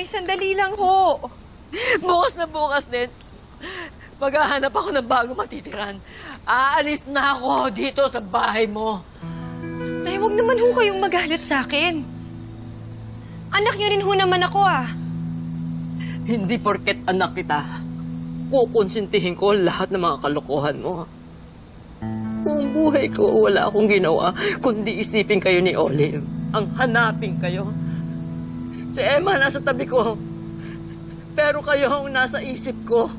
Sandali lang ho. Bukas na bukas din. Maghahanap ako ng bago matitiran. Aalis na ako dito sa bahay mo. Nay, huwag naman ho kayong magalit sa akin. Anak niyo rin ho naman ako ah. Hindi porket anak kita, kukonsintihin ko lahat ng mga kalokohan mo. Buong buhay ko, wala akong ginawa, kundi isipin kayo ni Olive. Ang hanapin kayo. Si Emma nasa tabi ko, pero kayo ang nasa isip ko.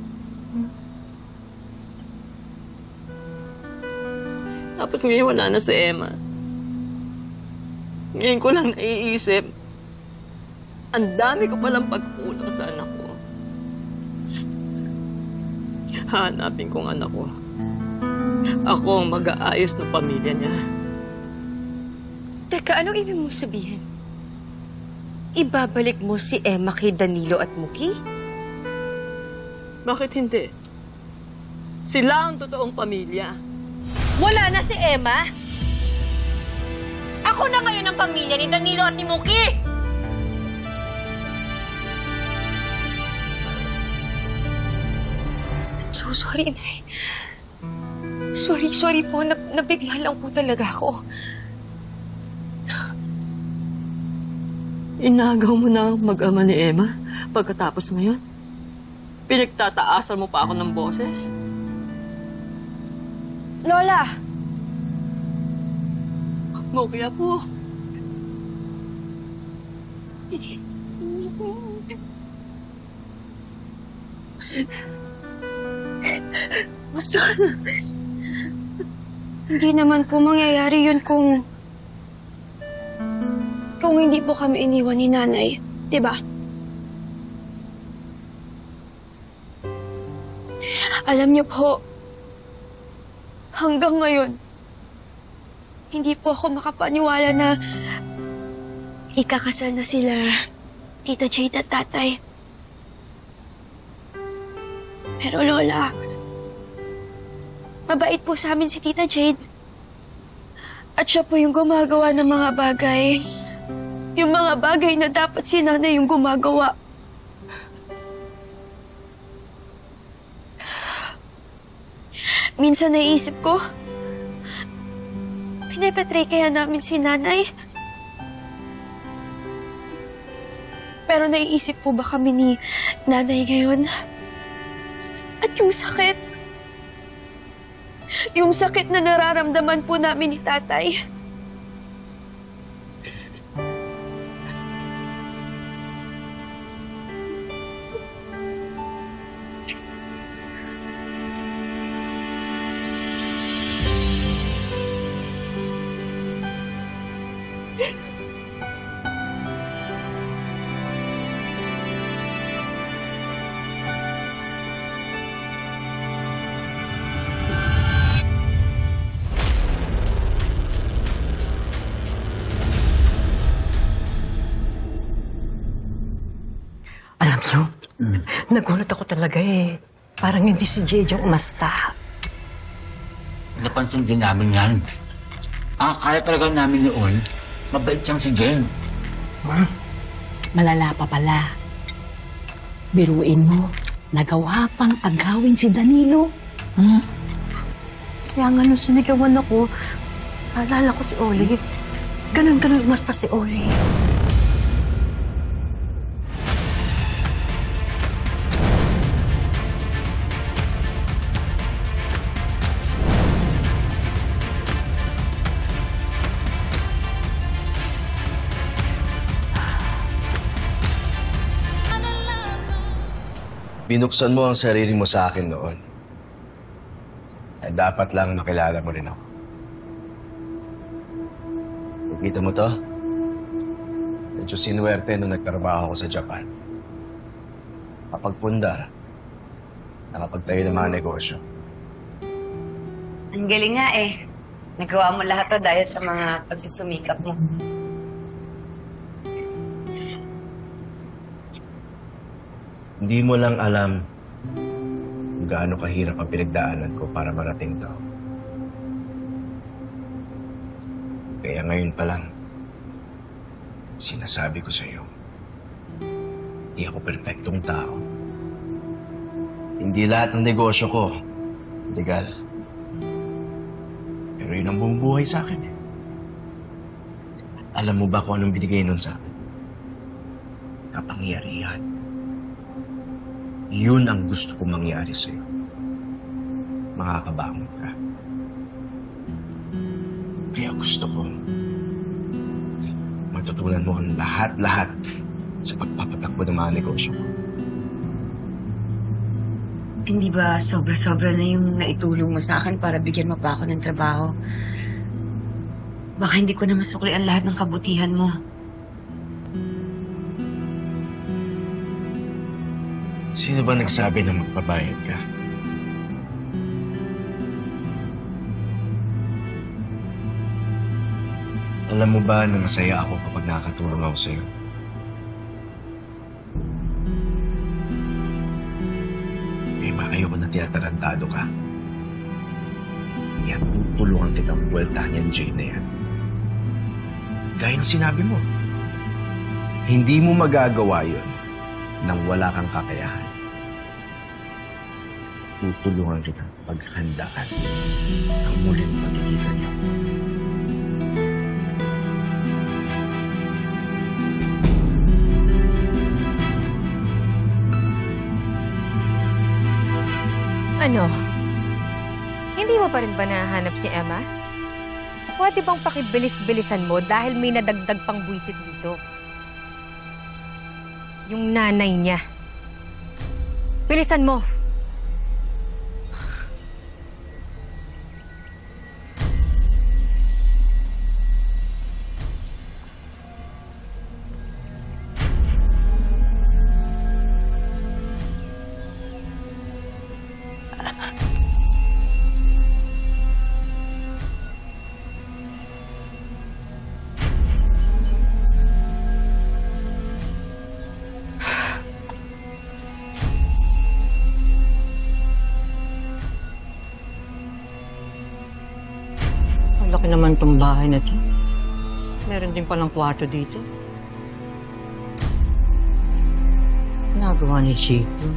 Tapos ngayon wala na si Emma. Ngayon ko lang naiisip, ang dami ko palang pagkulang sa anak ko. Hanapin kong anak ko. Ako ang mag-aayos ng pamilya niya. Teka, anong ibig mo sabihin? Ibabalik mo si Emma kay Danilo at Muki? Bakit hindi? Sila ang totoong pamilya. Wala na si Emma! Ako na ngayon ang pamilya ni Danilo at ni Muki! So sorry, Nay. Sorry po. Nabigla lang po talaga ako. Inagaw mo na ang mag-ama ni Emma pagkatapos ngayon? Pinagtataasan mo pa ako ng boses? Lola! Mukya po. Basta, hindi naman po mangyayari yun kung hindi po kami iniwan ni Nanay, di ba? Alam niyo po, hanggang ngayon, hindi po ako makapaniwala na ikakasal na sila Tita Jade at Tatay. Pero Lola, mabait po sa amin si Tita Jade. At siya po yung gumagawa ng mga bagay. Yung mga bagay na dapat si Nanay yung gumagawa. Minsan naiisip ko, pinepetray kaya namin si Nanay? Pero naiisip po ba kami ni Nanay ngayon? At yung sakit. Yung sakit na nararamdaman po namin ni Tatay. Alam niyo, nagulat ako talaga eh. Parang hindi si Jade yung umasta. Napansin din namin yan. Akala talaga namin noon, mabait siyang si Jane. Malala pa pala. Biruin mo, nagawa pang agawin si Danilo. Kaya nga nung sinigawan ako, naalala ko si Olive. Ganun umasta si Olive. Binuksan mo ang sarili mo sa akin noon. Ay dapat lang makilala mo rin ako. Nakita mo to? Medyo sinuwerte nung nagtrabaho ako sa Japan. Kapagpundar, nakapagtayo ng mga negosyo. Ang galing nga eh. Nagawa mo lahat to dahil sa mga pagsusumikap mo. Hindi mo lang alam kung gaano kahirap ang pinagdaanan ko para marating to. Kaya ngayon pa lang, sinasabi ko sa'yo, Hindi ako perpektong tao. Hindi lahat ng negosyo ko legal. Pero yun ang bumubuhay sa akin eh. Alam mo ba kung anong binigay nun sa akin? Kapangyarihan. Yun ang gusto kong mangyari sa'yo. Makakabangon ka. Kaya gusto ko matutunan mo ang lahat-lahat sa pagpapatakbo ng mga negosyo ko. Hindi ba sobra-sobra na yung naitulong mo sa akin para bigyan mo pa ako ng trabaho? Baka hindi ko na masukli ang lahat ng kabutihan mo. Sino ba nagsabi na magpabayad ka? Alam mo ba na masaya ako kapag nakakatulong ako sa'yo? Ayoko na tinatarantado ka. Yan, tutulungan kitang buweltahan yan, Jade na yan. Gaya ng sinabi mo, hindi mo magagawa yun nang wala kang kakayahan. Tutulungan kitang paghandaan ang muling pagkikita niyo. Ano? Hindi mo pa rin ba nahanap si Emma? Pwede bang pakibilis-bilisan mo dahil may nadagdag pang buwisit dito? Yung nanay niya. Bilisan mo! Laki naman tong bahay na to. Meron din palang kwarto dito. Nagawa ni Chico.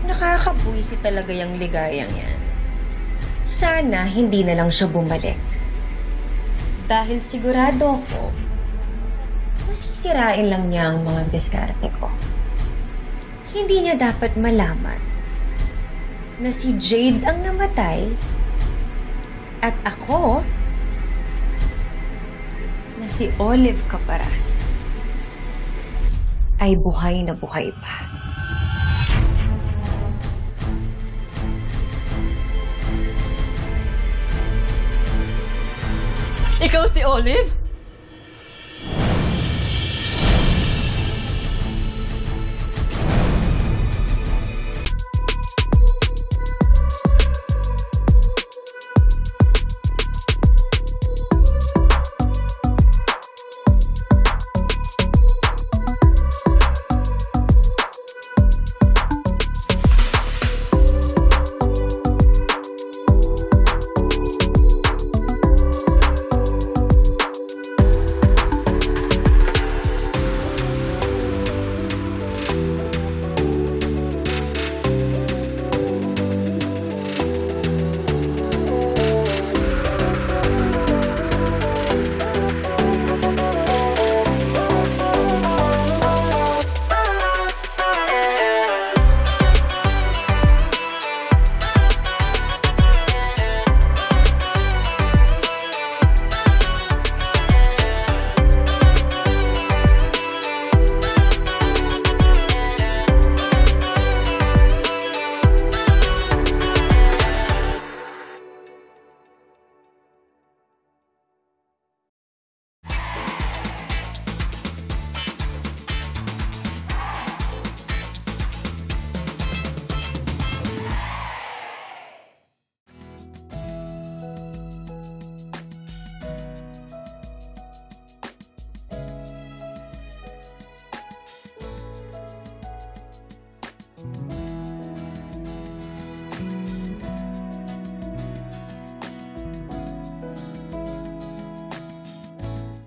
Nakakabuisi talaga yung ligayang yan. Sana hindi na lang siya bumalik. Dahil sigurado ako, nasisirain lang niya ang mga diskarte ko. Hindi niya dapat malaman na si Jade ang namatay at ako na si Olive Caparas ay buhay na buhay pa. Ikaw si Olive?